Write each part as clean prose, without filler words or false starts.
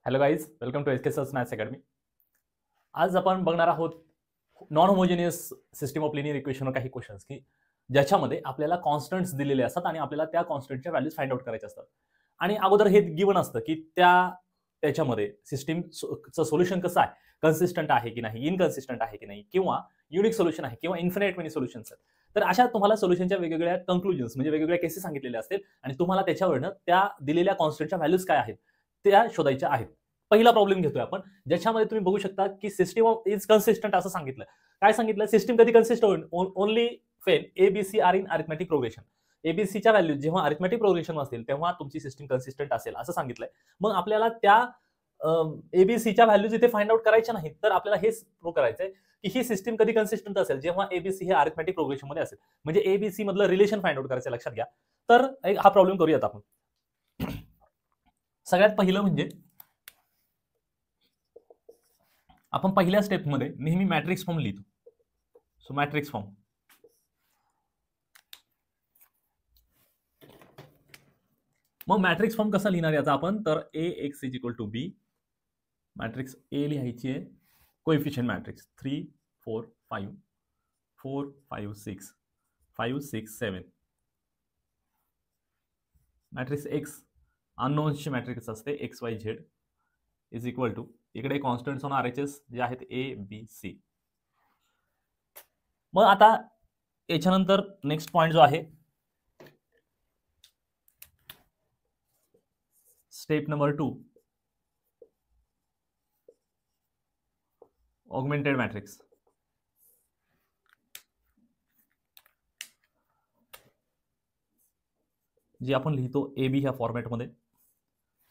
Hello guys, welcome to SK sir's maths academy. आज आपण बघणार आहोत non homogeneous system of linear इक्वेशनवर काही क्वेश्चन्स की ज्याच्यामध्ये आपल्याला कॉन्स्टंट्स दिलेले असतात आणि आपल्याला त्या कॉन्स्टंटच्या व्हॅल्यूज फाइंड आउट करायचे असतात. आणि अगोदर हे गिवन असतं की त्याच्यामध्ये सिस्टीमचं सोल्युशन कसं आहे, कन्सिस्टंट आहे की नाही, इनकन्सिस्टंट आहे की नाही, किंवा युनिक सोल्युशन आहे किंवा इन्फिनाइट मेनी सोल्युशन्स आहेत. तर अशा तुम्हाला सोल्युशनच्या वेगवेगळ्या कंक्लुजन्स म्हणजे वेगवेगळ्या केसेस सांगितलेल्या असतील आणि तुम्हाला त्याच्यावरनं त्या दिलेल्या कॉन्स्टंटच्या व्हॅल्यूज काय आहेत त्या शोधायच्या आहेत. पहिला प्रॉब्लेम घेतोय आपण, ज्याच्यामध्ये तुम्ही बघू शकता की सिस्टम ऑफ इज कन्सिस्टंट असं सांगितलं. काय सांगितलं? सिस्टम कधी कन्सिस्ट होईल? Only fan ABC are in arithmetic progression. एबीसीच्या व्हॅल्यू जेव्हा अरिथमेटिक प्रोग्रेशन असतील तेव्हा तुमची सिस्टम कन्सिस्टंट असेल असं सांगितलंय. मग आपल्याला त्या एबीसीच्या व्हॅल्यूज इथे फाइंड आउट करायच्या नाहीत, तर आपल्याला हेच प्रूव्ह करायचंय की ही सिस्टम कधी कन्सिस्टंट असेल जेव्हा एबीसी हे अरिथमेटिक प्रोग्रेशन मध्ये असेल. म्हणजे एबीसी मधलं रिलेशन फाइंड आउट करायचं, लक्षात घ्या. तर हा प्रॉब्लेम करूयात आपण. सगळ्यात पहिलं म्हणजे आपण पहिल्या स्टेपमध्ये नेहमी मॅट्रिक्स फॉर्म लिहितो. So matrix form. मग मॅट्रिक्स फॉर्म कसा लिहिणार याचा आपण? तर A X is equal to B. Matrix A लिहायची आहे कोएफिशिएंट मॅट्रिक्स 3 4 5 4 5 6 5 6 7. मॅट्रिक्स एक्स अननोन्सची मॅट्रिक्स असते X Y Z is equal to, इकडे कॉन्स्टंट्स ऑन आरएचएस जे आहेत ए बी सी. मग आता याच्यानंतर नेक्स्ट पॉइंट जो आहे स्टेप नंबर 2, ऑगमेंटेड मॅट्रिक्स. जी आपण लिहितो ए बी ह्या फॉर्मॅटमध्ये.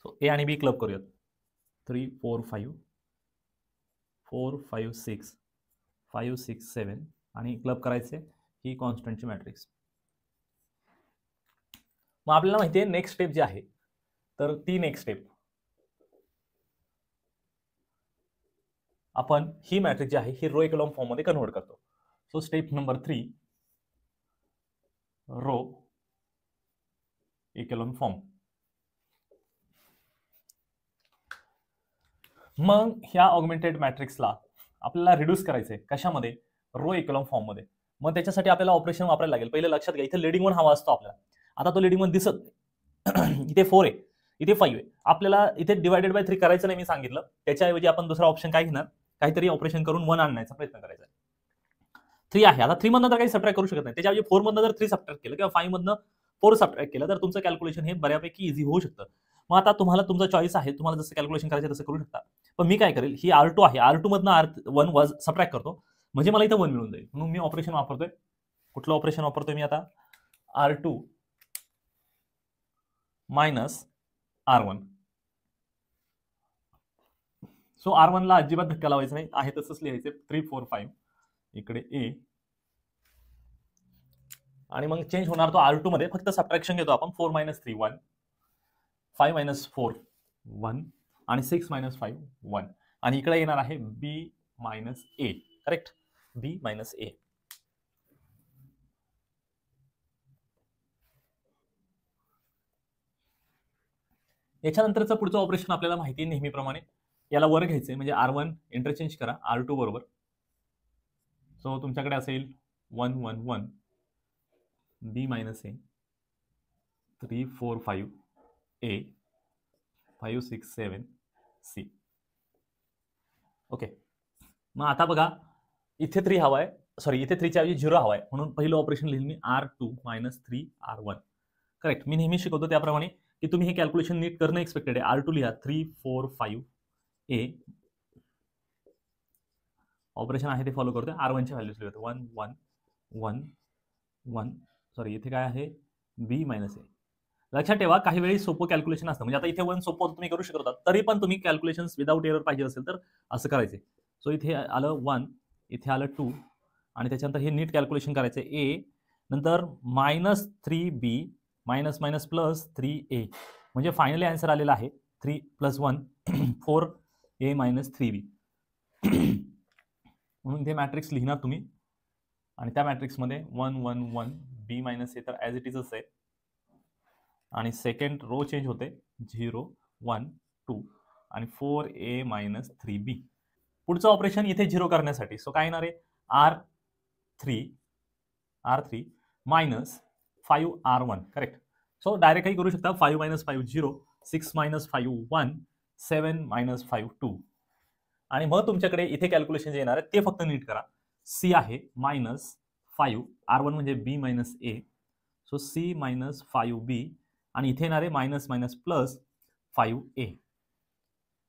सो ए आणि बी क्लब करूयात. 3 4 5 4 5 6 5 6 7 आणि क्लब करायचे ही कॉन्स्टंटची मॅट्रिक्स. मग आपल्याला माहिती आहे नेक्स्ट स्टेप जी आहे, तर ती नेक्स्ट स्टेप आपण ही मॅट्रिक्स जी आहे ही रो इकॉलम फॉर्म मध्ये कन्वर्ट करतो. So step number 3, row echelon form. मग ह्या ऑगमेंटेड मॅट्रिक्सला आपल्याला रिड्यूस करायचंय कशामध्ये? रो इकॉलम फॉर्म मध्ये. मग त्याच्यासाठी आपल्याला ऑपरेशन वापरायला लागेल. पहिले लक्षात घ्या, इथे लीडिंग वन हवा असतो आपल्याला. आता तो लीडिंग वन दिसत इथे 4 आहे, इथे 5 आहे. आपल्याला इथे डिवायडेड बाय 3 करायचं नाही, मी सांगितलं. त्याच्याऐवजी आपण दुसरा ऑप्शन काय घेणार? काहीतरी ऑपरेशन करून 1 आणण्याचा प्रयत्न करायचा. 3 आहे, आता 3 मधनं तर काही सबट्रॅक्ट करू शकत नाही. त्याच्याऐवजी 4 मधनं जर 3 सबट्रॅक्ट केलं किंवा 5 मधनं 4 सबट्रॅक्ट केलं तर तुमचं कॅल्क्युलेशन हे बऱ्यापैकी इझी होऊ शकतं. मग आता तुम्हाला तुमचा चॉईस आहे, तुम्हाला जसं कॅल्क्युलेशन करायचं तसं करू शकता. पण मी काय करेल, ही R2 आहे, R2 मधनं R1 सबट्रॅक्ट करतो, म्हणजे मला इथं 1 मिळून जाईल. म्हणून मी ऑपरेशन वापरतोय. कुठलं ऑपरेशन वापरतोय मी आता? R2 minus R1. So R1 ला अजिबात धक्का लावायचा नाही, आहे तसंच लिहायचे. 3 4 5 इकडे ए आणि मग चेंज होणार तो R2 मध्ये, फक्त सबट्रॅक्शन घेतो आपण. 4 - 3 1, 5 - 4 1 आणि 6 - 5 1. आणि इकडे येणार आहे B - A. Correct, B - A. याच्यानंतरचं पुढचं ऑपरेशन आपल्याला माहिती आहे नेहमीप्रमाणे. याला वर घ्यायचंय म्हणजे R1 इंटरचेंज करा R2 बरोबर. सो तुमच्याकडे असेल 1 1 1 B - A 3 4 5 A 5 6 7 C. Okay. मग आता बघा, इथे 3 हवाय, सॉरी इथे 3 च्या ऐवजी 0 हवाय, म्हणून पहिलं ऑपरेशन लिहिलं मी R2 - 3 R1. करेक्ट. मी नेहमी शिकवतो त्याप्रमाणे की तुम्ही हे कॅल्क्युलेशन नीट करणं एक्सपेक्टेड आहे. R2 लिहा 3 4 5 A. ऑपरेशन आहे ते फॉलो करतोय. R1 च्या व्हॅल्यूज लिहितो 1 1 1 1. सॉरी इथे काय आहे? B - A. लक्षात ठेवा, काही वेळी सोपं कॅल्क्युलेशन असतं. म्हणजे आता इथे 1 सोपं तुम्ही करू शकत होता, तरी पण तुम्ही कॅल्क्युलेशन्स विदाउट एरर पाहिजे असेल तर असं करायचे. सो इथे आलं 1, इथे आलं 2 आणि त्याच्यानंतर हे नीट कॅल्क्युलेशन करायचं. A नंतर -3B minus minus plus 3A, म्हणजे फायनली आन्सर आलेला आहे 3 + 1 4A - 3B. म्हणून ते मॅट्रिक्स लिहिणार तुम्ही आणि त्या मॅट्रिक्समध्ये 1 1 1 B - A तर ॲज इट इजच आहे आणि सेकंड रो चेंज होते 0 1 2 आणि 4a मायनस 3b. पुढचं ऑपरेशन इथे 0 करण्यासाठी सो काय येणार आहे r3 minus 5r1. Correct. So direct काही करू शकता 5 मायनस 5 0, 6 मायनस 5 1, 7 मायनस 5 2. आणि मग तुमच्याकडे इथे कॅल्क्युलेशन जे येणार आहे ते फक्त नीट करा. c आहे मायनस 5 r1 म्हणजे b minus a, so c minus 5b आणि इथे येणार आहे मायनस मायनस प्लस 5a.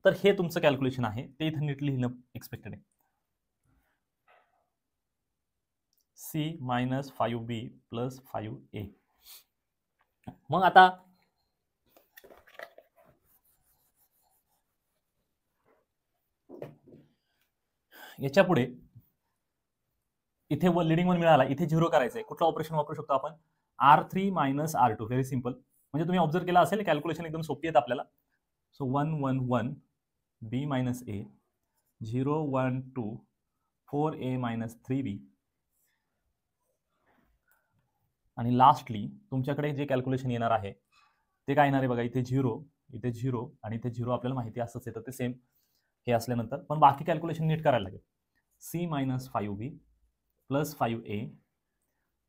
तर हे तुमचं कॅल्क्युलेशन आहे ते इथे नीट लिहिणं एक्सपेक्टेड आहे. c minus 5b plus 5a. मग आता याच्या पुढे इथे लिडिंग वन मिळाला, इथे 0 करायचंय. कुठलं ऑपरेशन वापरू शकतो आपण r3 minus r2. Very simple. म्हणजे तुम्ही ऑब्झर्व केला असेल कॅल्क्युलेशन एकदम सोपी आहेत आपल्याला. So 1 1 1 b minus a, 0 1 2 4a minus 3b. आणि लास्टली तुमच्याकडे जे कॅल्क्युलेशन येणार आहे ते काय येणार आहे बघा. इथे 0 आणि इथे 0 आपल्याला माहिती असंच येतं ते सेम हे असल्यानंतर. पण बाकी कॅल्क्युलेशन नीट करायला लागेल. c minus 5b plus 5a,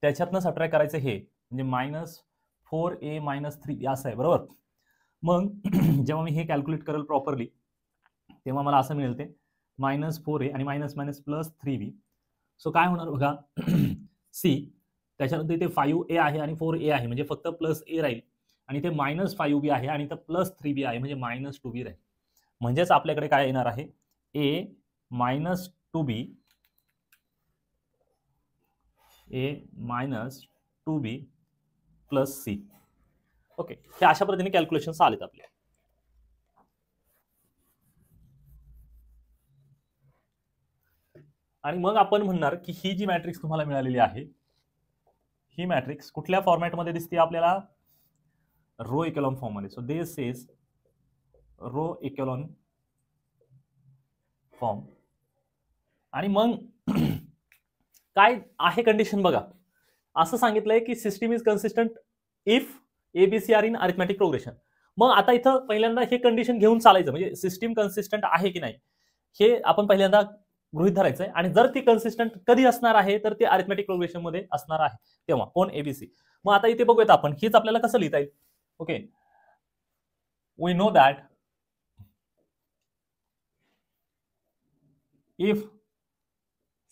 त्याच्यातनं सबट्रॅक्ट करायचं हे म्हणजे मायनस 4a मायनस 3b असं आहे बरोबर. मग जेव्हा मी हे कॅल्क्युलेट करेल प्रॉपरली तेव्हा मला असं मिळेल ते मायनस 4a आणि minus minus plus 3b. So काय होणार बघा c, त्याच्यानंतर इथे 5a आहे आणि 4a आहे म्हणजे फक्त प्लस a राहील आणि इथे मायनस 5b आहे आणि इथं प्लस 3b आहे म्हणजे मायनस 2b राहील. म्हणजेच आपल्याकडे काय येणार आहे a minus 2b, a minus 2b plus c. Okay, हे अशा पद्धतीने कॅल्क्युलेशन आलेत आपले. आणि मग आपण म्हणणार की ही जी मॅट्रिक्स तुम्हाला मिळालेली आहे ही मॅट्रिक्स कुठल्या फॉर्मॅटमध्ये दिसते आपल्याला रो इकॉलॉन फॉर्म मध्ये. So this is row echelon form. आणि मग काय आहे कंडिशन बघा. असं सांगितलंय की system is consistent if ABC are in arithmetic progression. मग आता इथं पहिल्यांदा हे कंडिशन घेऊन चालायचं म्हणजे सिस्टीम कन्सिस्टंट आहे की नाही हे आपण पहिल्यांदा गृहीत धरायचंय. आणि जर ती कन्सिस्टंट कधी असणार आहे तर ते अरिथमॅटिक प्रोग्रेशन मध्ये असणार आहे तेव्हा कोण एबीसी. मग आता इथे बघूयात आपण हेच आपल्याला कसं लिहिता येईल. Okay, we know that if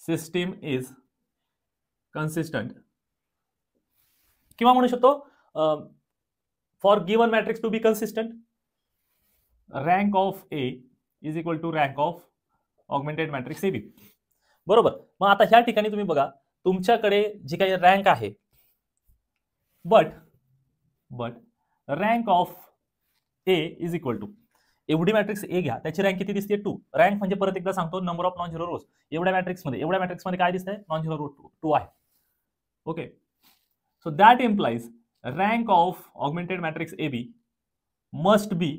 system is consistent किंवा म्हणू शकतो for given matrix to be consistent rank of A is equal to rank of augmented matrix A B. बरोबर. मग आता ह्या ठिकाणी तुम्ही बघा तुमच्याकडे जी काही रँक आहे but rank of A is equal to एवढी मॅट्रिक्स ए घ्या त्याची रँक किती दिसते 2. रँक म्हणजे परत एकदा सांगतो नंबर ऑफ नॉन झिरो रोज. एवढ्या मॅट्रिक्स मध्ये काय दिसतंय नॉन झिरो रो 2 आहे. Okay, so that implies rank of augmented matrix A B must be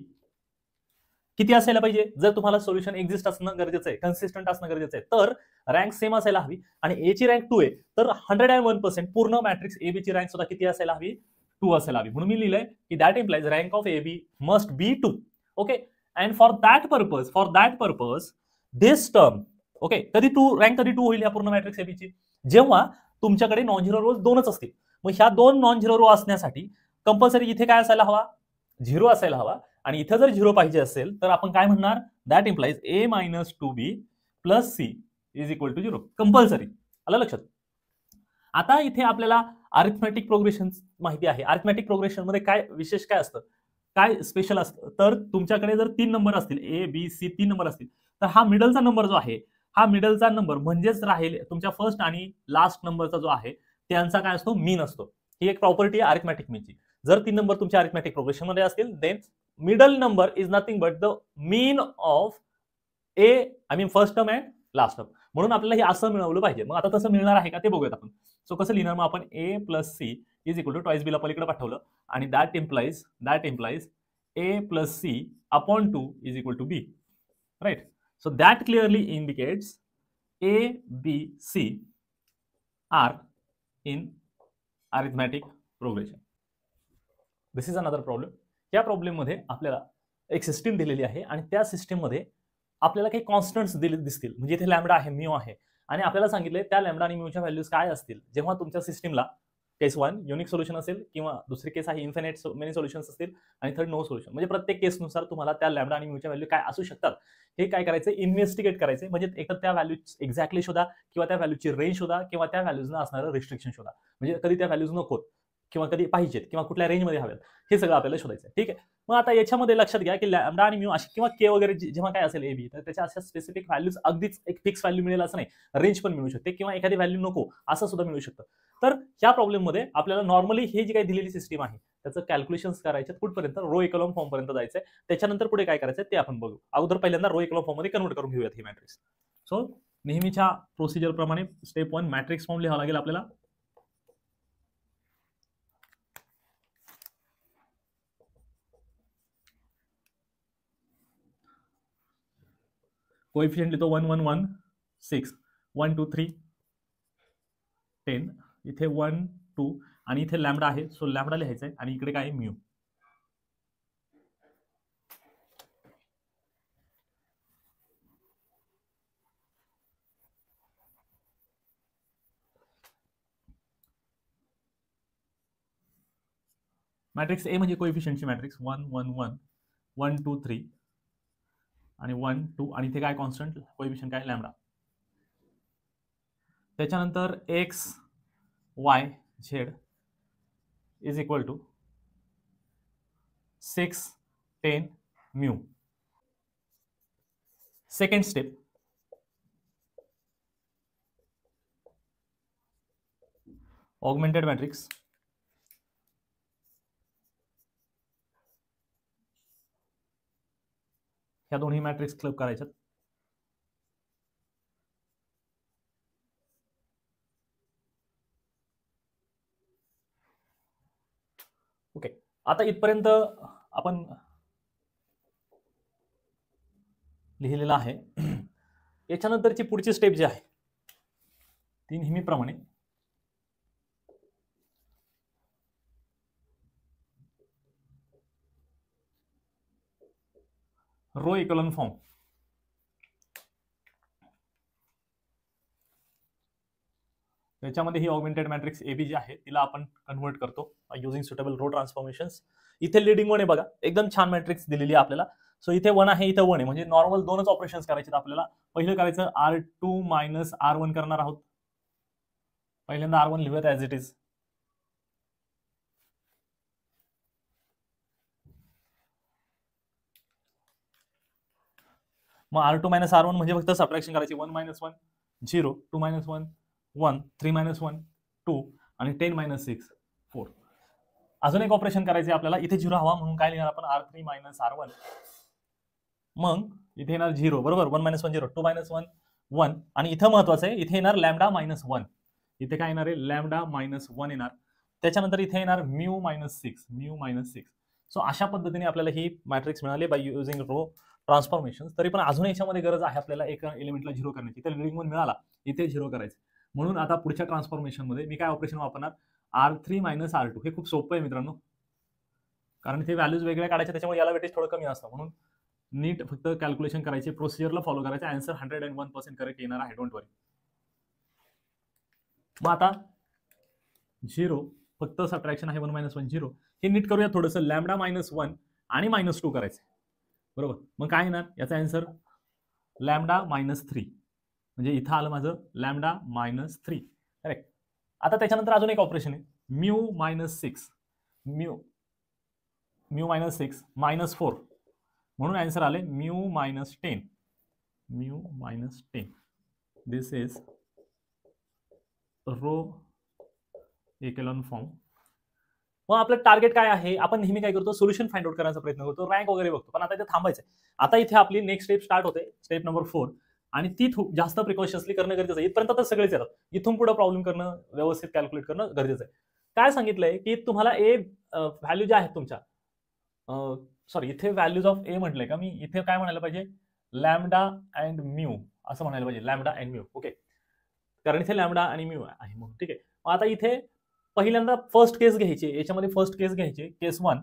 किती असायला पाहिजे. जर तुम्हाला सोल्युशन एक्झिस्ट असणं गरजेचं आहे कन्सिस्टंट असणं गरजेचं आहे तर रँक सेम असायला हवी. आणि ए ची रँक 2 आहे तर 101% पूर्ण मॅट्रिक्स ए बी ची रँक सुद्धा किती असायला हवी 2 असायला हवी. म्हणून मी लिहिलंय की that implies rank of A B must be 2. Okay, and for that purpose this term. Okay, कधी 2 रँक कधी 2 होईल या पूर्ण मॅट्रिक्स ए बी ची जेव्हा तुमच्याकडे नॉन झिरो रोज 2च असतील. मग ह्या 2 नॉन झिरो रो असण्यासाठी कंपल्सरी इथे काय असायला हवा 0 असायला हवा. आणि इथं जर 0 पाहिजे असेल तर आपण काय म्हणणार that implies A minus 2b plus C is equal to 0 compulsory. आलं लक्षात. आता इथे आपल्याला अरिथमॅटिक प्रोग्रेशन माहिती आहे. अरिथमॅटिक प्रोग्रेशन मध्ये काय विशेष काय असतं काय स्पेशल असतं तर तुमच्याकडे जर 3 नंबर असतील ए बी सी 3 नंबर असतील तर हा मिडलचा नंबर जो आहे हा मिडलचा नंबर म्हणजेच राहील तुमच्या फर्स्ट आणि लास्ट नंबरचा जो आहे त्यांचा काय असतो मीन असतो. ही एक प्रॉपर्टी आहे अरिथमॅटिक मीनची. जर 3 नंबर तुमच्या अरिथमॅटिक प्रोग्रेशन मध्ये असतील then middle number is nothing but the mean of a I mean first term and last term. म्हणून आपल्याला हे असं मिळवलं पाहिजे. मग आता तसं मिळणार आहे का ते बघूयात आपण. सो कसं लिहिणार मग आपण A plus C is equal to twice बीला पलीकडे पाठवलं आणि that implies A plus C upon 2 is equal to B. Right. So that clearly indicates A B C are in arithmetic progression. This is another problem. या problem मध्ये आपल्याला एक system दिलेली आहे आणि त्या सिस्टीममध्ये आपल्याला काही कॉन्स्टंट्स दिसतील, म्हणजे इथे लॅम्बडा आहे, म्यू आहे, आणि आपल्याला सांगितलंय त्या लॅम्बडा आणि म्यूच्या व्हॅल्यूज काय असतील जेव्हा तुमच्या सिस्टीमला केस 1 युनिक सोल्युशन असेल, किंवा दुसरी केस आहे इन्फिनिट मेनी सोल्युशन्स असतील, आणि थर्ड नो सोल्युशन. म्हणजे प्रत्येक केसनुसार तुम्हाला त्या लॅम्बडा आणि म्यूच्या व्हॅल्यू काय असू शकतात हे काय करायचं, इन्व्हेस्टिगेट करायचे. म्हणजे एकतर त्या व्हॅल्यूज एक्झॅक्टली शोधा, किंवा त्या व्हॅल्यूची रेंज शोधा, किंवा त्या व्हॅल्यूजना असणारं रिस्ट्रिक्शन शोधा. म्हणजे कधी त्या व्हॅल्यूज नकोत, किंवा कधी पाहिजेत, किंवा कुठल्या रेंजमध्ये हव्यात, हे सगळं आपल्याला शोधायचं आहे. ठीक आहे. मग आता याच्यामध्ये लक्षात घ्या की लॅम्बडा आणि म्यू अशी किंवा के वगैरे जेव्हा काय असेल एबी, तर त्याच्या अशा स्पेसिफिक व्हॅल्यूज अगदीच एक फिक्स व्हॅल्यू मिळेल असं नाही, रेंज पण मिळू शकते, किंवा एखादी व्हॅल्यू नको असं सुद्धा मिळू शकतं. तर ह्या प्रॉब्लेममध्ये आपल्याला नॉर्मली हे जी काही दिलेली सिस्टीम आहे त्याचं कॅल्क्युलेशन्स करायचे, कुठपर्यंत रो इकॉलॉन फॉर्म पर्यंत जायचंय. त्याच्यानंतर पुढे काय करायचं ते आपण बघू. अगोदर पहिल्यांदा रो इकॉलॉन फॉर्म मध्ये कन्वर्ट करून घेऊयात ही मॅट्रिक्स. सो नेहमीच्या प्रोसिजर प्रमाणे स्टेप 1 मॅट्रिक्स फॉर्म लिहावा लागेल आपल्याला. कोएफिशिएंट लिहितो 1 1 1 6 1 2 3 10. इथे 1 2 आणि इथे लॅम्बडा आहे, सो लॅम्बडा लिहायचा आहे, आणि इकडे काय आहे म्यू. मॅट्रिक्स ए म्हणजे कोएफिशिएंटची मॅट्रिक्स 1 1 1 1 2 3 आणि 1 2, आणि इथे काय कॉन्स्टंट कोएफिशिएंट काय लॅम्बडा. त्याच्यानंतर X Y Z is equal to 6 10 mu. Second step, augmented matrix. ह्या दोन्ही मॅट्रिक्स क्लब करायच्यात. ओके, आता इथपर्यंत आपण लिहिलेलं आहे. याच्यानंतरची पुढची स्टेप जी आहे ती नेहमीप्रमाणे रो इकॉलॉन फॉर्म. त्याच्यामध्ये ही ऑगमेंटेड मॅट्रिक्स एबी जी आहे तिला आपण कन्वर्ट करतो युजिंग सुटेबल रो ट्रान्सफॉर्मेशन्स. इथे लीडिंग 1 आहे बघा, एकदम छान मॅट्रिक्स दिलेली आहे आपल्याला. सो इथे 1 आहे, इथे 1 आहे, म्हणजे नॉर्मल दोनच ऑपरेशन्स करायचे आपल्याला. पहिलं करायचं R2 मायनस R1 करणार आहोत. पहिल्यांदा R1 लिहूयात ॲज इट इज. मग R2 मायनस R1 म्हणजे फक्त सबट्रॅक्शन करायची. 1 मायनस 1 0, 2 मायनस 1 1, 3 मायनस 1 2, आणि 10 मायनस 6 4. अजून एक ऑपरेशन करायचे आपल्याला. इथे 0 हवा म्हणून काय लिहिणार आपण, R3 मायनस R1. मग इथे येणार 0, बरोबर. 1 मायनस 1 0, 2 मायनस 1 1, आणि इथं महत्वाचं आहे, इथे येणार लॅम्बडा मायनस 1. इथे काय येणार आहे, लॅम्बडा मायनस 1 येणार. त्याच्यानंतर इथे येणार mu minus 6, mu minus 6. So अशा पद्धतीने आपल्याला ही मॅट्रिक्स मिळाली बाय युजिंग रो ट्रान्सफॉर्मेशन. तरी पण अजून याच्यामध्ये गरज आहे आपल्याला एका एलिमेंटला 0 करण्याची. इथे लीडिंग 1 मिळाला, इथे 0 करायचं. म्हणून आता पुढच्या ट्रान्सफॉर्मेशन मध्ये मी काय ऑपरेशन वापरणार, R3 मायनस R2. हे खूप सोपं आहे मित्रांनो, कारण इथे व्हॅल्यूज वेगळ्या काढायच्या, त्याच्यामुळे याला वेटेज थोडं कमी असतं. म्हणून नीट फक्त कॅल्क्युलेशन करायचे, प्रोसिजरला फॉलो करायचं. आन्सर 101% करेक्ट येणार आहे, डोंट वरी. मग आता 0 फक्त सबट्रॅक्शन आहे, 1 मायनस 1 0. हे नीट करूया थोडंसं. लॅम्बडा मायनस 1 आणि मायनस 2 करायचं, बरोबर. मग काय येणार याचा आन्सर, लॅम्बडा मायनस 3. म्हणजे इथं आलं माझं लॅम्बडा मायनस 3, करेक्ट. आता त्याच्यानंतर अजून एक ऑपरेशन आहे, mu minus 6, mu minus 6 minus 4, म्हणून आन्सर आले mu minus 10, mu minus 10. This is row echelon form. मग आपलं टार्गेट काय आहे, आपण नेहमी काय करतो, सोल्युशन फाइंड आउट करण्याचा प्रयत्न करतो, रँक वगैरे बघतो. पण आता इथे थांबायचं. आता इथे आपली नेक्स्ट स्टेप स्टार्ट होते, स्टेप नंबर 4, आणि ती जास्त प्रिकॉशन्सली करणं गरजेचं आहे. इथपर्यंत तर सगळेच येतात, इथून पुढे प्रॉब्लेम करणं, व्यवस्थित कॅल्क्युलेट करणं गरजेचं आहे. काय सांगितलंय की तुम्हाला ए व्हॅल्यू ज्या आहेत तुमच्या, सॉरी इथे व्हॅल्यूज ऑफ ए म्हटलंय का मी, इथे काय म्हणायला पाहिजे, लॅम्बडा अँड म्यू असं म्हणायला पाहिजे, लॅम्बडा अँड म्यू. ओके, कारण इथे लॅम्बडा आणि म्यू आहे म्हणून. ठीक आहे. आता इथे पहिल्यांदा फर्स्ट केस घ्यायची, याच्यामध्ये फर्स्ट केस घ्यायची, केस 1.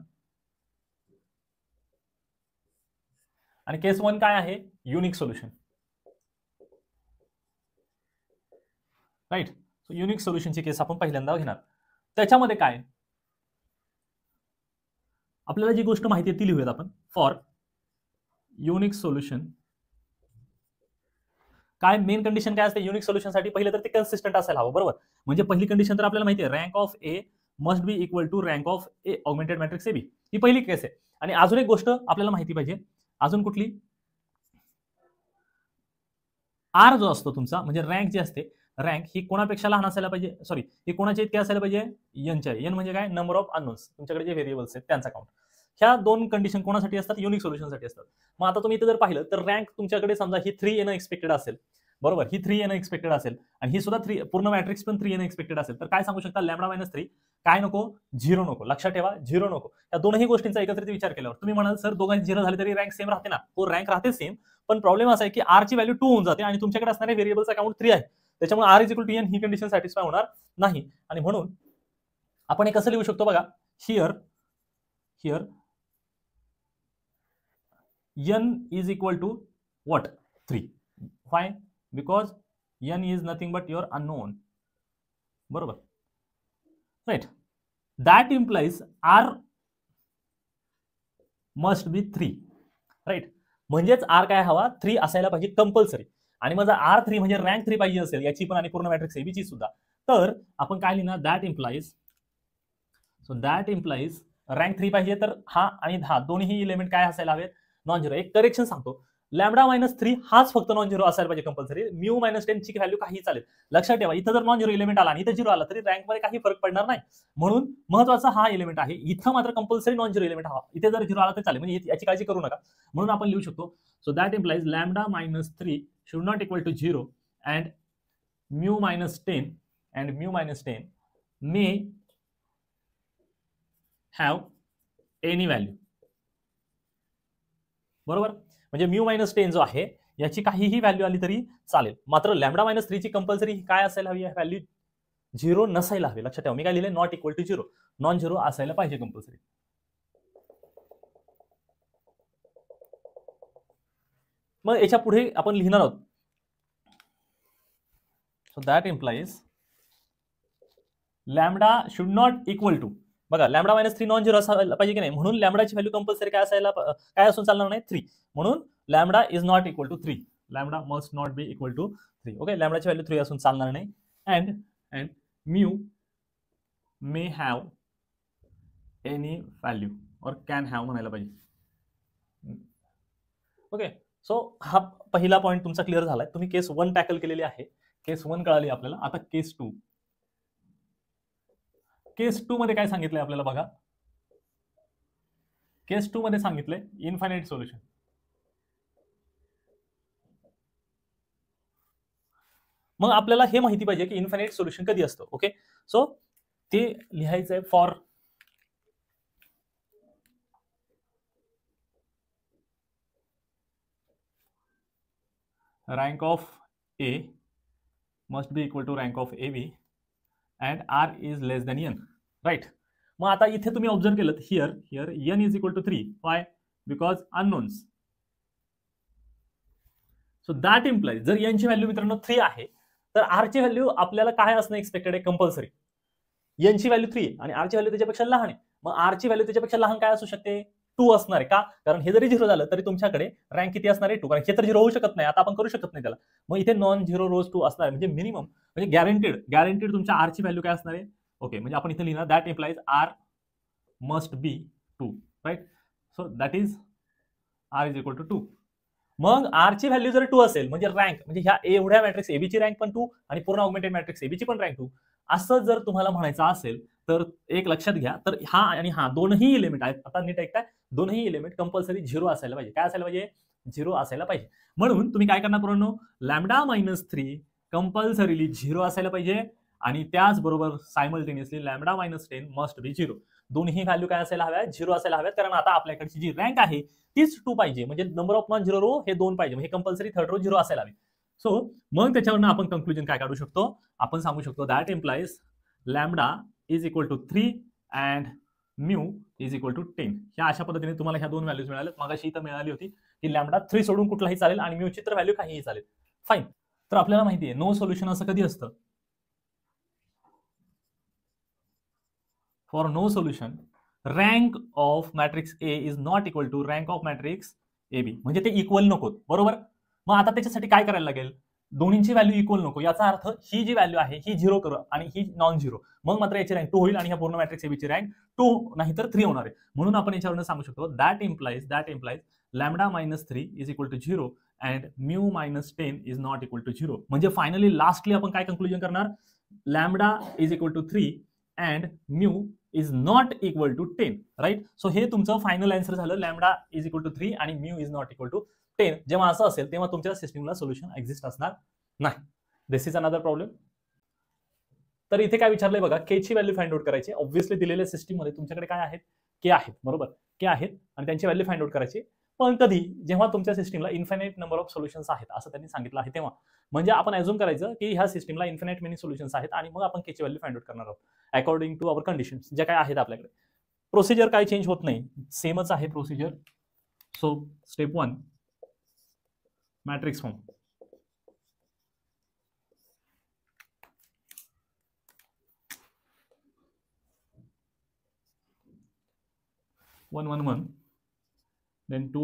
आणि केस 1 काय आहे, unique solution, right. So unique सोल्युशनची केस आपण पहिल्यांदा घेणार. त्याच्यामध्ये काय आपल्याला जी गोष्ट माहिती आहे ती लिहूयात आपण. फॉर युनिक सोल्युशन काय मेन कंडिशन काय असते युनिक सोल्युशनसाठी, पहिलं तर ते कन्सिस्टंट असायला हवं, बरोबर. म्हणजे पहिली कंडिशन तर आपल्याला माहिती आहे, rank of A must be equal to rank of A augmented matrix A B, ही पहिली केस आहे. आणि अजून एक गोष्ट आपल्याला माहिती पाहिजे, अजून कुठली, आर जो असतो तुमचा म्हणजे रँक जी असते, रँक ही कोणापेक्षा लहान असायला पाहिजे, सॉरी ही कोणाच्या इतके असायला पाहिजे, एनच्या. एन म्हणजे काय, नंबर ऑफ अननोन्स, तुमच्याकडे जे व्हेरिएबल्स आहेत त्यांचा काउंट. ह्या दोन कंडिशन कोणासाठी असतात, युनिक सोल्युशनसाठी असतात. मग आता तुम्ही इथे जर पाहिलं तर रँक तुमच्याकडे समजा ही 3 येणं एक्सपेक्टेड असेल, बरोबर, ही 3 येणं एक्सपेक्टेड असेल आणि ही सुद्धा 3 पूर्ण मॅट्रिक्स पण 3 येणं एक्सपेक्टेड असेल, तर काय सांगू शकता, लॅम्बडा मायनस 3 काय नको, 0 नको. लक्षात ठेवा 0 नको. या दोनही गोष्टींचा एकत्रित विचार केल्यावर तुम्ही म्हणाल सर दोघांची 0 झाले तरी रँक सेम राहते ना, हो रँक राहते सेम, पण प्रॉब्लेम असा आहे की आर ची व्हॅल्यू 2 होऊन जाते आणि तुमच्याकडे असणारे व्हेरिएबलचा काउंट 3 आहे, त्याच्यामुळे R is equal to N ही कंडिशन सॅटिस्फाय होणार नाही. आणि म्हणून आपण हे कसं लिहू शकतो बघा, here n is equal to what, 3. Why? Because n is nothing but your unknown, बरोबर, right. That implies r must be 3, right. म्हणजेच r काय हवा, 3 असायला पाहिजे कंपल्सरी. आणि मग r 3 म्हणजे रँक 3 पाहिजे असेल याची पण आणि पूर्ण मॅट्रिक्स एबीची सुद्धा, तर आपण काय लिहिणार, दॅट इम्प्लाइज रँक 3 पाहिजे तर हा आणि हा दोन्ही एलिमेंट काय असायला हवेत, नॉन झिरो. एक करेक्शन सांगतो, लॅम्बडा मायनस 3 हाच फक्त नॉन झिरो असायला पाहिजे कंपल्सरी, म्यू मायनस 10 ची व्हॅल्यू काही चालेल. लक्षात ठेवा इथं जर नॉन झिरो एलिमेंट आला आणि इथं 0 आला तरी रँकमध्ये काही फरक पडणार नाही. म्हणून महत्वाचा हा एलिमेंट आहे, इथं मात्र कंपल्सरी नॉन झिरो एलिमेंट हवा, इथे जर 0 आला तर चालेल, म्हणजे याची काळजी करू नका. म्हणून आपण लिहू शकतो, so that implies lambda minus 3 should not equal to 0 and mu minus 10 may have any value, बरोबर. म्हणजे म्यू मायनस 10 जो आहे याची काहीही व्हॅल्यू आली तरी चालेल, मात्र लॅम्बडा मायनस 3 ची कंपल्सरी काय असायला हवी, व्हॅल्यू 0 नसायला हवी. लक्षात ठेवा मी काय लिहिले, not equal to 0, non zero असायला पाहिजे कंपल्सरी. मग याच्या पुढे आपण लिहिणार आहोत, so that implies lambda should not equal to, बघा लॅम्बडा मायनस 3 नॉन झिरो असायला पाहिजे की नाही, म्हणून लॅम्बडाची व्हॅल्यू कंपल्सरी काय असायला, काय असून चालणार नाही, 3. म्हणून lambda is not equal to 3, lambda must not be equal to 3. Okay, लॅम्बडाची व्हॅल्यू 3 असून चालणार नाही. And mu may have any value or can have म्हणायला पाहिजे. ओके, सो हा पहिला पॉईंट तुमचा क्लिअर झालाय. तुम्ही केस 1 टॅकल केलेली आहे, केस 1 कळाली आपल्याला. आता केस 2, केस 2 मध्ये काय सांगितलंय आपल्याला बघा, केस 2 मध्ये सांगितलंय इनफायनाइट सोल्युशन. मग आपल्याला हे माहिती पाहिजे की इनफायनाइट सोल्युशन कधी असतं. ओके, सो ते लिहायचंय, for rank of A must be equal to rank of A B and R is less than N, right. मग आता इथे तुम्ही ऑब्झर्व केलं, here N is equal to 3. Why, because unknowns. So that implies जर N ची value मित्रांनो 3 आहे तर आर ची व्हॅल्यू आपल्याला काय असणं एक्सपेक्टेड आहे, कंपल्सरी. एन ची व्हॅल्यू 3 आहे आणि आर ची व्हॅल्यू त्याच्यापेक्षा लहान आहे, मग आर ची व्हॅल्यू त्याच्यापेक्षा लहान काय असू शकते, 2 असणार आहे. का, कारण हे जरी 0 झालं तरी तुमच्याकडे रँक किती असणार आहे, 2, कारण हे तर 0 होऊ शकत नाही, आता आपण करू शकत नाही त्याला. मग इथे नॉन झिरो रोज 2 असणार, म्हणजे मिनिमम, म्हणजे गॅरंटेड तुमच्या आर ची व्हॅल्यू काय असणार आहे. ओके, म्हणजे आपण इथे लिहिणार that implies R must be 2, right. So that is R is equal to 2. मग आर ची व्हॅल्यू जर 2 असेल म्हणजे रँक, म्हणजे ह्या एवढ्या मॅट्रिक्स एबीची रँक पण 2 आणि पूर्ण ऑगमेंटेड मॅट्रिक्स एबीची पण रँक 2, असं जर तुम्हाला म्हणायचं असेल तर एक लक्षात घ्या, तर हा आणि हा दोनही एलिमेंट आहेत, आता नीट ऐकताय, दोनही एलिमेंट कंपल्सरी 0 असायला पाहिजे. काय असायला पाहिजे, 0 असायला पाहिजे. म्हणून तुम्ही काय करणार पूर्ण, लॅम्बडा मायनस 3 कंपल्सरीली 0 असायला पाहिजे आणि त्याचबरोबर simultaneously lambda minus 10 must be 0. दोन्ही व्हॅल्यू काय असायला हव्यात, 0 असायला हव्यात, कारण आता आपल्याकडची जी रँक आहे तीच 2 पाहिजे, म्हणजे number of non zero row हे 2 पाहिजे, म्हणजे कंपल्सरी थर्ड रो 0 असायला हवी. सो मग त्याच्यावरनं आपण कंक्लुजन काय काढू शकतो, आपण सांगू शकतो that implies lambda is equal to 3 and mu is equal to 10. ह्या अशा पद्धतीने तुम्हाला ह्या दोन व्हॅल्यूज मिळाल्या. मगाशी इथं मिळाली होती की लॅम्बडा 3 सोडून कुठलाही चालेल आणि म्यूची तर व्हॅल्यू काहीही चालेल. फाईन. तर आपल्याला माहिती आहे नो सोल्युशन असं कधी असतं? For no solution rank of matrix A is not equal to rank of matrix A B. म्हणजे ते इक्वल नकोत, बरोबर. मग आता त्याच्यासाठी काय करायला लागेल? दोन्हींची व्हॅल्यू इक्वल नको. याचा अर्थ ही जी व्हॅल्यू आहे ही 0 करू आणि ही नॉन 0. मग मात्र याची रँक 2 होईल आणि ह्या पूर्ण मॅट्रिक्स एबीची रँक 2 नाही तर 3 होणार आहे. म्हणून आपण याच्यावरून सांगू शकतो that implies lambda minus 3 is equal to 0 and mu minus 10 is not equal to 0. म्हणजे फायनली लास्टली आपण काय कंक्लुजन करणार? Lambda is equal to 3 and mu is not equal to 10, right. So हे तुमचं फायनल आन्सर झालं. Lambda is equal to 3 आणि mu is not equal to 10. जेव्हा असं असेल तेव्हा तुमच्या सिस्टमला सोल्युशन एक्झिस्ट असणार नाही. दिस इज अनदर प्रॉब्लेम. तर इथे काय विचारलंय बघा, के ची व्हॅल्यू फाइंड आउट करायची. ऑब्व्हियसली दिलेल्या सिस्टम मध्ये तुमच्याकडे काय आहेत? के आहेत, बरोबर. के आहेत आणि त्यांची व्हॅल्यू फाइंड आउट करायची. पण कधी? जेव्हा तुमच्या सिस्टमला इन्फिनाइट नंबर ऑफ सोल्युशन्स आहेत असं त्यांनी सांगितलं आहे तेव्हा. म्हणजे आपण अझ्युम करायचं की ह्या सिस्टमला इन्फिनाइट मेनी सोल्युशन्स आहेत आणि मग आपण के ची व्हॅल्यू फाइंड आउट करणार आहोत अकॉर्डिंग टू अवर कंडिशन्स ज्या काय आहेत आपल्याकडे. प्रोसिजर काय चेंज होत नाही, सेमच आहे procedure. So step 1 matrix form. One 1 1 then 2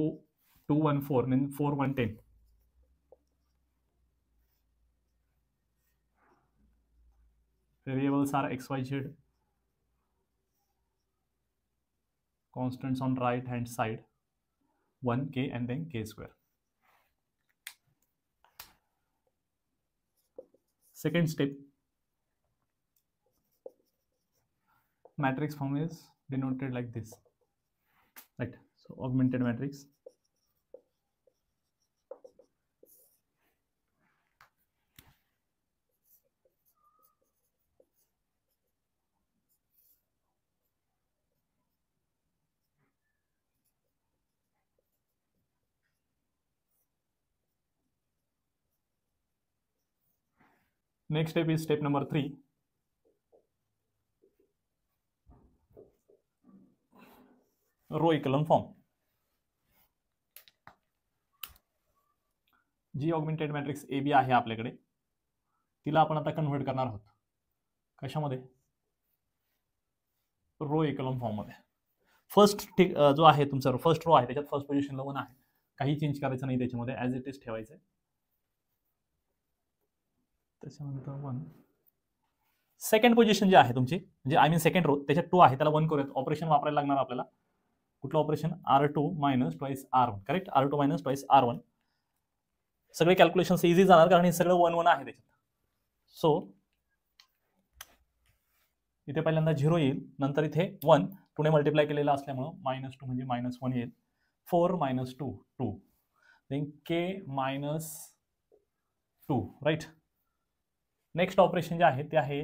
2 1 4 then 4 1 10. Variables are x, y, z. Constants on right hand side 1 k and then k square. Second step, matrix form is denoted like this, right? So augmented matrix. Next step is step number 3. Row echelon form. जी augmented matrix A B आहे आपल्याकडे तिला आपण आता convert करणार आहोत कशामध्ये? Row echelon form मध्ये. फर्स्ट जो आहे तुमचा फर्स्ट रो आहे त्याच्यात फर्स्ट पोझिशनला 1 आहे. काही चेंज करायचं नाही त्याच्यामध्ये, ॲज इट इज ठेवायचं. त्याच्यानंतर 1. सेकंड पोझिशन जी आहे तुमची म्हणजे आय मीन सेकंड रो त्याच्यात 2 आहे त्याला 1 करूयात. ऑपरेशन वापरायला लागणार आपल्याला. कुठलं operation? R2 minus twice R1, correct. R2 minus twice R1. सगळे कॅल्क्युलेशन इझी जाणार कारण हे सगळं 1 1 आहे त्याच्यात. सो इथे पहिल्यांदा 0 येईल, नंतर इथे 1 2 ने मल्टिप्लाय केलेला असल्यामुळे -2 म्हणजे -1 येईल. 4 - 2 2 then k -2, right. Next operation जे आहे ते आहे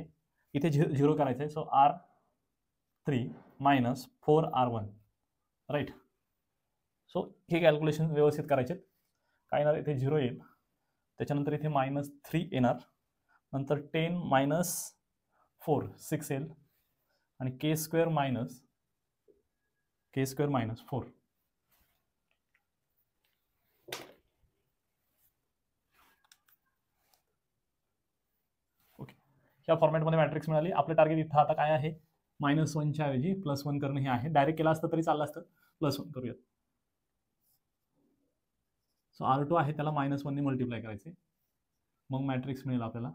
इथे 0 करायचं आहे. So R3 minus 4R1, right. So हे कॅल्क्युलेशन व्यवस्थित करायचे. काय येणार? इथे 0 येईल, त्याच्यानंतर इथे -3 येणार, नंतर 10 - 4 6 येईल आणि k स्क्वेअर मायनस 4. ओके, ह्या फॉर्मॅटमध्ये मॅट्रिक्स मिळाली. आपलं टार्गेट इथं आता काय आहे? -1 च्या ऐवजी +1 करणं हे आहे. डायरेक्ट केलं असतं तरी चाललं असतं, +1 करूयात. सो R2 आहे त्याला -1 ने मल्टिप्लाय करायचे, मग मॅट्रिक्स मिळेल आपल्याला.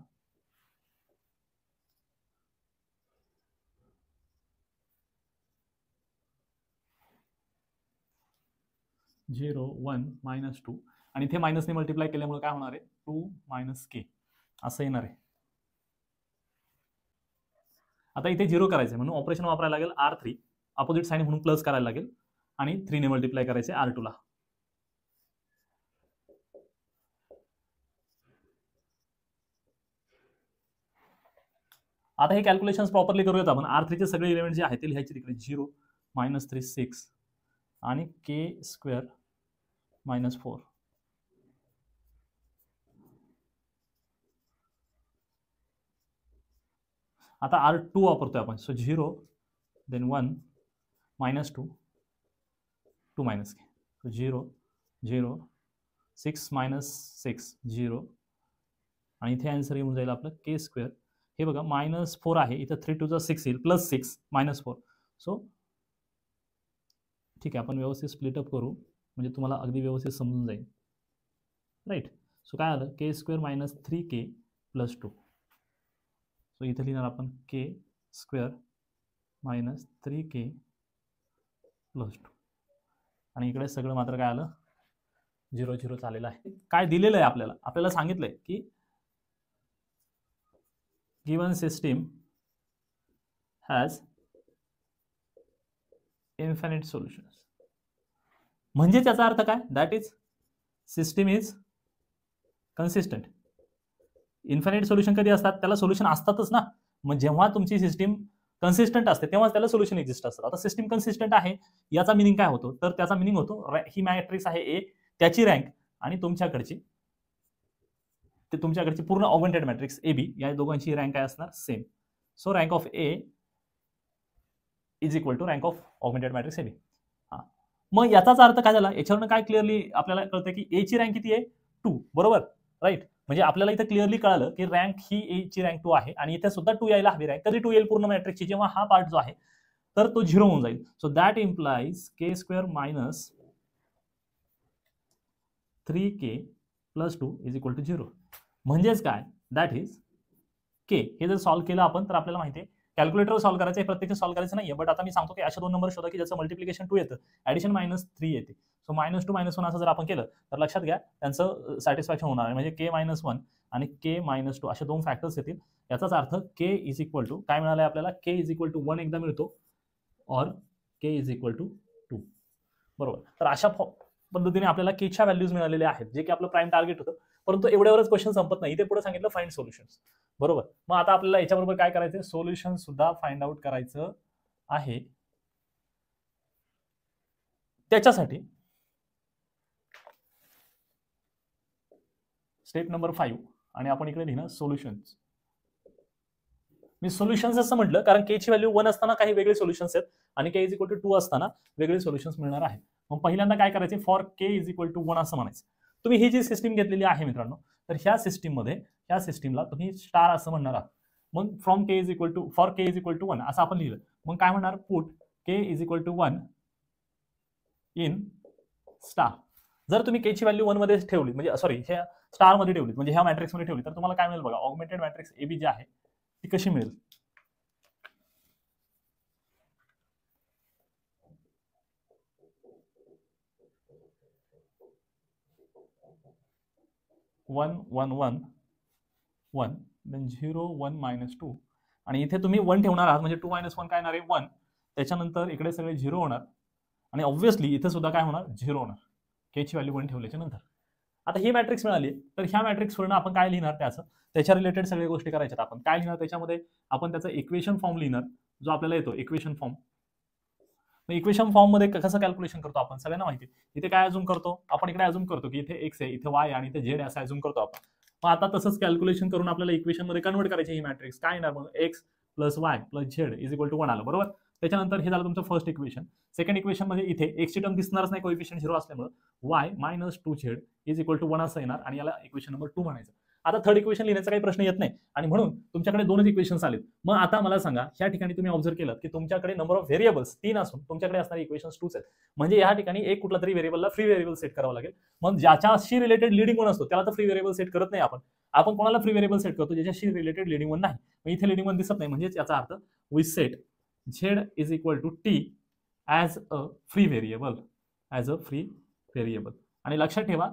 -0 1 -2 आणि इथे मायनसने मल्टिप्लाय केल्यामुळे काय होणार आहे? 2 - k असं येणार आहे. आता इथे 0 करायचं म्हणून ऑपरेशन वापरायला लागेल R3, अपोजिट साइन म्हणून प्लस करायला लागेल आणि 3 ने मल्टिप्लाय करायचे R2 ला. आता हे कॅल्क्युलेशन्स प्रॉपरली करूयात आपण. R3 चे सगळे एलिमेंट जे आहेत ते लिहायचे तिकडे. 0 -3 6 आणि k स्क्वेअर -4. आता R2 वापरतोय आपण. सो 0 देन 1 -2 2 - k, so 0 0 6 - 6 0, आणि इथे आन्सर येऊन जाईल आपलं k². हे बघा -4 आहे, इथं 3 × 2 = 6 येईल, +6 -4. सो ठीक आहे, आपण व्यवस्थित स्प्लिटअप करू म्हणजे तुम्हाला अगदी व्यवस्थित समजून जाईल, राईट. सो काय आलं, k² - 3k + 2. सो इथे लिहिणार आपण k² - 3k + 2, आणि इकडे सगळं मात्र काय आलं, 0 0 आलेलं आहे. काय दिलेलं आहे आपल्याला सांगितलंय की given system has infinite solutions. म्हणजे त्याचा अर्थ काय, that is system is consistent. Infinite solution कधी असतात, त्याला सोल्युशन असतातच ना. मग जेव्हा तुमची सिस्टीम कन्सिस्टंट असते तेव्हाच त्याला सोल्युशन एक्झिस्ट असतात. आता सिस्टीम कन्सिस्टंट आहे याचा मिनिंग काय होतो, तर त्याचा मिनिंग होतो ही मॅट्रिक्स आहे ए, त्याची रँक आणि तुमच्याकडची पूर्ण ऑगमेंटेड मॅट्रिक्स ए बी, या दोघांची रँक काय असणार, same. So rank of A is equal to rank of augmented matrix A B. मग याचाच अर्थ काय झाला, याच्यावरून काय क्लिअरली आपल्याला कळतं की ए ची रँक किती आहे, 2, बरोबर, राईट. म्हणजे आपल्याला इथे क्लिअरली कळालं की रँक ही ए ची रँक 2 आहे, आणि इथे सुद्धा 2 यायला हवी रँक. कधी 2 येईल पूर्ण मॅट्रिक्सची, जेव्हा हा पार्ट जो आहे तर तो 0 होऊन जाईल. So that implies k² - 3k + 2 is equal to 0. म्हणजेच काय, दॅट इज k. हे जर सॉल्व्ह केलं आपण तर आपल्याला माहिती आहे कॅल्क्युलेटर सॉल्व्ह करायचं आहे, प्रत्येक सॉल्व्ह करायचं नाहीये. बट आता मी सांगतो की अशा 2 नंबर शोधा की ज्याचं मल्टिप्लिकेशन 2 येतं, ॲडिशन -3 येते. सो -2 -1 असं जर आपण केलं तर लक्षात घ्या त्यांचं सॅटिस्फॅक्शन होणार आहे. म्हणजे k - 1 आणि k - 2 असे 2 फॅक्टर्स येतील. याचाच अर्थ k इज इक्वल टू काय मिळालं आपल्याला, k इज इक्वल टू 1 एकदा मिळतो, और k इज इक्वल टू 2, बरोबर. तर अशा पद्धतीने आपल्याला k च्या व्हॅल्यूज मिळालेल्या आहेत, जे की आपलं प्राइम टार्गेट होतं. परंतु एवढ्यावरच क्वेश्चन संपत नाही, इथे पुढे सांगितलं फाइंड सोल्युशन्स, बरोबर. मग आता आपल्याला याच्याबरोबर काय करायचं, सोल्युशन सुद्धा फाइंड आउट करायचं आहे. त्याच्यासाठी स्टेप नंबर 5, आणि आपण इकडे लिहिणार सोल्युशन्स. मी सोल्युशन्स असं म्हटलं कारण k ची व्हॅल्यू 1 असताना काही वेगळे सोल्युशन्स आहेत, आणि k इज इक्वल टू 2 असताना वेगळे सोल्युशन्स मिळणार आहे. मग पहिल्यांदा काय करायचे, for k is equal to 1 असं म्हणायचं. तुम्ही ही जी सिस्टीम घेतलेली आहे मित्रांनो, तर ह्या सिस्टीमला तुम्ही स्टार असं म्हणणार आहात. मग from k is equal to for k is equal to 1 असं आपण लिहिलं. मग काय म्हणणार, put k is equal to 1 in star. जर तुम्ही k ची व्हॅल्यू 1 मध्ये ठेवली, म्हणजे सॉरी ह्या स्टार मध्ये ठेवली, म्हणजे ह्या मॅट्रिक्स मध्ये ठेवली, तर तुम्हाला काय मिळेल बघा, ऑगमेंटेड मॅट्रिक्स ए बी जी आहे ती कशी मिळेल. वन 1 1 1 देन 0 1 -2, आणि इथे तुम्ही 1 ठेवणार आहात म्हणजे 2 - 1 काय येणार आहे, 1. त्याच्यानंतर इकडे सगळे 0 होणार, आणि ऑब्व्हियसली इथे सुद्धा काय होणार, 0 होणार k ची व्हॅल्यू 1 ठेवल्याच्या नंतर. आता ही मॅट्रिक्स मिळाली, तर ह्या मॅट्रिक्सवरून आपण काय लिहिणार, त्याच्या रिलेटेड सगळ्या गोष्टी करायच्यात. आपण काय लिहिणार, त्याच्यामध्ये आपण त्याचा इक्वेशन फॉर्म लिहिणार जो आपल्याला येतो, इक्वेशन फॉर्म. इक्वेशन फॉर्म मध्ये कसं कॅल्क्युलेशन करतो आपण, सगळ्यांना माहिती. इथे काय अजूम करतो आपण, इकडे अजूम करतो की इथे x आहे, इथे y आणि इथे z असं अजूम करतो आपण. मग आता तसंच कॅल्क्युलेशन करून आपल्याला इक्वेशन मध्ये कन्वर्ट करायची ही मॅट्रिक्स. काय येणार मग, x + y + z is equal to 1 आलं, बरोबर. त्याच्यानंतर हे झालं तुमचं फर्स्ट इक्वेशन. सेकंड इक्वेशन मध्ये इथे x ची टर्म दिसणारच नाही, कोएफिशियंट 0 असल्यामुळे y - 2z is equal to 1 असं येणार, आणि याला इक्वेशन नंबर 2 म्हणायचं. आता थर्ड इक्वेशन लिहिण्याचा काही प्रश्न येत नाही, आणि म्हणून तुमच्याकडे 2च इक्वेशन्स आलेत. मग आता मला सांगा, ह्या ठिकाणी तुम्ही ऑब्झर्व केलं की तुमच्याकडे नंबर ऑफ व्हेरिएबल्स 3 असून तुमच्याकडे असणारे इक्वेशन्स 2च आहेत. म्हणजे या ठिकाणी एक कुठला तरी व्हेरिएबलला फ्री व्हेरिएबल सेट करावं लागेल. मग ज्याच्याशी रिलेटेड लीडिंग वन असतो त्याला तर फ्री व्हेरिएबल सेट करत नाही आपण कोणाला फ्री व्हेरिएबल सेट करतो, ज्याच्याशी रिलेटेड लीडिंग वन नाही. मग इथे लीडिंग वन दिसत नाही, म्हणजे याचा अर्थ we set z is equal to t as a free variable, आणि लक्षात ठेवा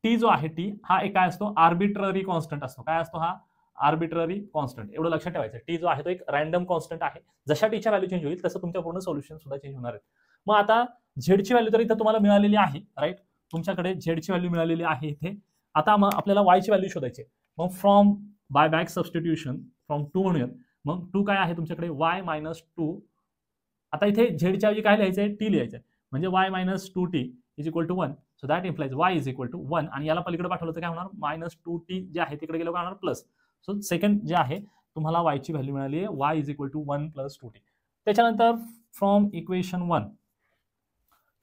टी जो आहे, टी हा एक काय असतो, आर्बिट्ररी कॉन्स्टंट असतो. काय असतो हा, आर्बिट्ररी कॉन्स्टंट. एवढं लक्षात ठेवायचं, टी जो आहे तो एक रॅन्डम कॉन्स्टंट आहे. जशा टीच्या व्हॅल्यू चेंज होईल तसं तुमच्या पूर्ण सोल्युशन सुद्धा चेंज होणार आहे. मग आता झेडची व्हॅल्यू तर इथं तुम्हाला मिळालेली आहे, राईट. तुमच्याकडे झेडची व्हॅल्यू मिळालेली आहे इथे. आता मग आपल्याला वायची व्हॅल्यू शोधायची. मग from by back substitution from 2 म्हणूयात. मग 2 काय आहे तुमच्याकडे, y - 2. आता इथे झेडच्या ऐवजी काय लिहायचंय, टी लिहायचंय, म्हणजे y - 2t is equal to 1. So that implies y is equal to 1, आणि याला पलीकडे पाठवलं तर काय होणार, -2t जे आहे तिकडे गेलं काय होणार, प्लस. सो सेकंड जे आहे तुम्हाला y ची व्हॅल्यू मिळाली आहे, y is equal to 1 + 2t. त्याच्यानंतर फ्रॉम इक्वेशन 1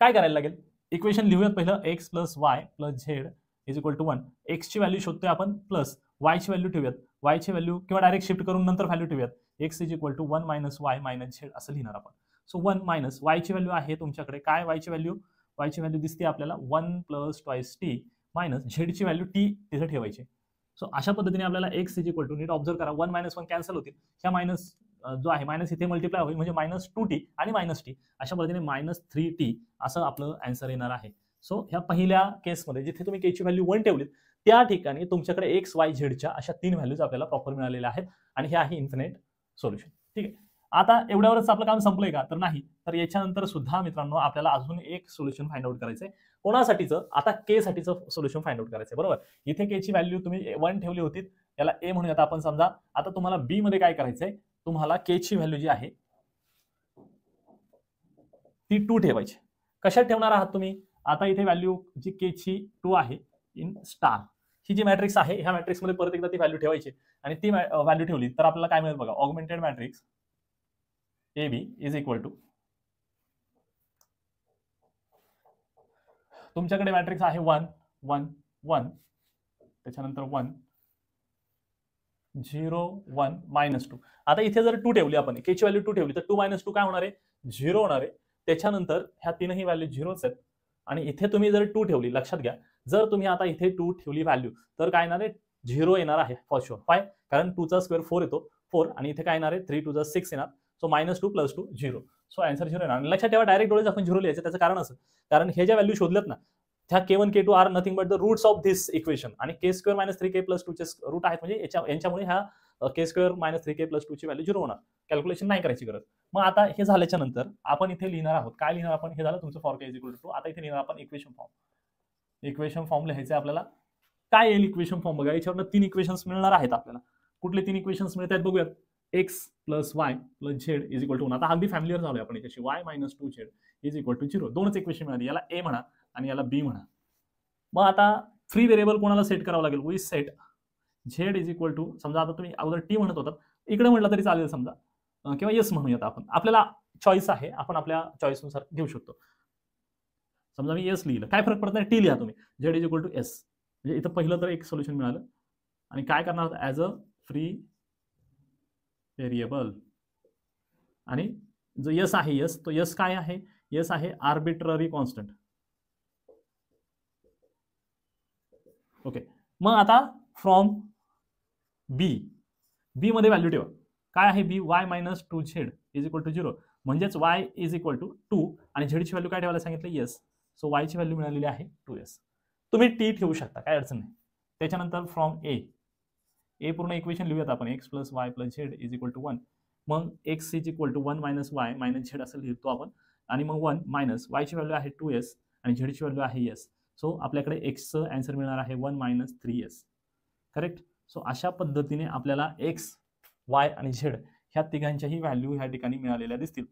काय करायला लागेल, इक्वेशन लिहूयात पहिलं x plus Y plus Z is equal to 1. एक्सची व्हॅल्यू शोधतोय आपण प्लस वायची व्हॅल्यू ठेवूयात, वायची व्हॅल्यू किंवा डायरेक्ट शिफ्ट करून नंतर व्हॅल्यू ठेवूयात. x is equal to 1 minus Y minus Z असं लिहिणार आपण. सो 1 मायनस वायची व्हॅल्यू आहे तुमच्याकडे काय, वायची व्हॅल्यू दिसते आपल्याला 1 प्लस ट्वाइस टी मायनस झेडची व्हॅल्यू टी तिथे ठेवायची. सो अशा पद्धतीने आपल्याला x इज इक्वल टू, नीट ऑब्झर्व करा, 1 मायनस 1 कॅन्सल होतील, ह्या मायनस जो आहे मायनस इथे मल्टिप्लाय होईल म्हणजे मायनस 2t आणि मायनस टी, अशा पद्धतीने मायनस 3t असं आपलं आन्सर येणार आहे. सो ह्या पहिल्या केसमध्ये जिथे तुम्ही k ची व्हॅल्यू 1 ठेवलीत त्या ठिकाणी तुमच्याकडे x y z च्या अशा 3 व्हॅल्यूज आपल्याला प्रॉपर मिळालेल्या आहेत आणि हे आहे इन्फिनिट सोल्युशन. ठीक आहे, आता एवढ्यावरच आपलं काम संपलंय का, तर नाही. तर याच्यानंतर सुद्धा मित्रांनो आपल्याला अजून एक सोल्युशन फाइंड आउट करायचंय. कोणासाठीचं, आता k साठीचं सोल्युशन फाइंड आउट करायचंय. बरोबर, इथे k ची व्हॅल्यू तुम्ही 1 ठेवली होती, याला a म्हणूयात आपण समजा. आता तुम्हाला b मध्ये काय करायचंय, तुम्हाला k ची व्हॅल्यू जी आहे ती 2 ठेवायची. कशात ठेवणार आहात तुम्ही, आता इथे व्हॅल्यू जी k ची 2 आहे इन स्टार, ही जी मॅट्रिक्स आहे ह्या मॅट्रिक्स मध्ये परत एकदा ती व्हॅल्यू ठेवायची आणि ती व्हॅल्यू ठेवली तर आपल्याला काय मिळेल बघा, augmented matrix AB is equal to, तुमच्याकडे मॅट्रिक्स आहे 1 1 1, त्याच्यानंतर 1 0 1 मायनस 2. आता इथे जर 2 ठेवली आपण, k ची व्हॅल्यू 2 ठेवली तर 2 मायनस 2 काय होणार आहे, 0 होणार आहे. त्याच्यानंतर ह्या तीनही व्हॅल्यू 0च आहेत आणि इथे तुम्ही जर 2 ठेवली, लक्षात घ्या, जर तुम्ही आता इथे 2 ठेवली व्हॅल्यू तर काय येणार आहे, 0 येणार आहे फॉर शुअर. काय, कारण 2 चा स्क्वेअर 4 येतो, 4 आणि इथे काय येणार आहे 3 2 जा 6 येणार. So minus 2 plus 2 0. So answer 0 येणार. लक्षात ठेवा, डायरेक्ट डोळे आपण 0 लिहायचं, त्याचं कारण असं, कारण हे ज्या व्हॅल्यू शोधल्यात ना त्या k1 k2 are nothing but the roots of this equation आणि k square minus 3k plus 2 चे रूट आहेत, म्हणजे यांच्यामुळे ह्या k square minus 3k plus 2 ची व्हॅल्यू 0 होणार. कॅल्क्युलेशन नाही करायची गरज. मग आता हे झाल्याच्या नंतर आपण इथे लिहिणार आहोत, काय लिहिणार आपण, हे झालं तुमचं for k is equal to 2. आता इथे लिहिणार आपण इक्वेशन फॉर्म. इक्वेशन फॉर्म लिहायचे आपल्याला. काय येईल इक्वेशन फॉर्म बघा, याच्यावर 3 इक्वेशन्स मिळणार आहेत आपल्याला. कुठले 3 इक्वेशन्स मिळत आहेत बघूयात. x plus Y plus Z is equal to 1. आता अगदी फॅमिलियर झालोय आपण याच्याशी. y minus 2z is equal to 0. दोनच इक्वेशन मिळाली, याला a म्हणा आणि याला b म्हणा. मग आता फ्री व्हेरिएबल कोणाला सेट करावं लागेल, we set z is equal to, समजा आता तुम्ही अगोदर t म्हणत होतात, इकडे म्हटलं तरी चालेल समजा, किंवा येस म्हणूयात आपण, आपल्याला चॉईस आहे, आपण आपल्या चॉईसनुसार घेऊ शकतो. समजा मी येस लिहिलं, काय फरक पडत नाही, टी लिहा तुम्ही, z is equal to S. म्हणजे इथं पहिलं तर एक सोल्युशन मिळालं आणि काय करणार ॲज अ फ्री व्हेरिएबल, आणि जो यस आहे यस, तो यस काय आहे, यस आहे आर्बिट्ररी कॉन्स्टंट. ओके, मग आता फ्रॉम बी मध्ये व्हॅल्यू ठेवा, काय आहे B, Y minus 2z is equal to 0. म्हणजेच वाय इज इक्वल टू 2 आणि झेडची व्हॅल्यू काय ठेवायला सांगितलं, यस. सो वायची व्हॅल्यू मिळालेली आहे 2s. तुम्ही टी ठेवू शकता, काय अडचण नाही. त्याच्यानंतर फ्रॉम ए पूर्ण इक्वेशन लिहूयात आपण, X plus Y plus Z is equal to 1. मग X is equal to 1 minus Y minus Z असं लिहितो आपण, आणि मग 1 मायनस वायची व्हॅल्यू आहे 2s आणि झेडची व्हॅल्यू आहे यस. सो आपल्याकडे एक्सचं आन्सर मिळणार आहे 1 मायनस 3s. करेक्ट. सो अशा पद्धतीने आपल्याला एक्स वाय आणि झेड ह्या तिघांच्याही व्हॅल्यू ह्या ठिकाणी मिळालेल्या दिसतील.